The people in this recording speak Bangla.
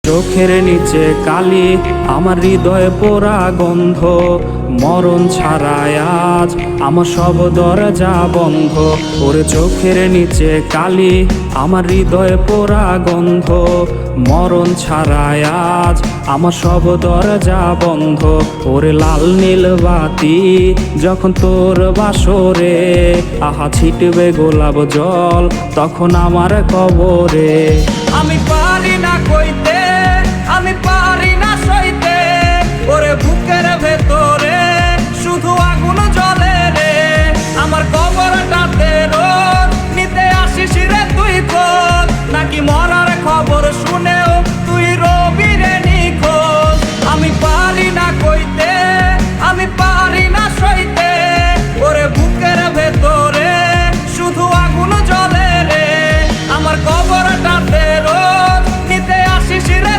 চোখের নিচে কালি, আমার হৃদয়ে পোড়া গন্ধ। মরণ ছাড়ায় আজ আমার সব দরজা বন্ধ। ওরে চোখের নিচে কালি, আমার হৃদয়ে পোড়া গন্ধ। মরণ ছাড়ায় আজ আমার সব দরজা বন্ধ। ওরে লাল নীল বাতি যখন তোর বাসরে, আহা ছিটবে গোলাপ জল তখন আমার কবরে। আমি পারি না কইতে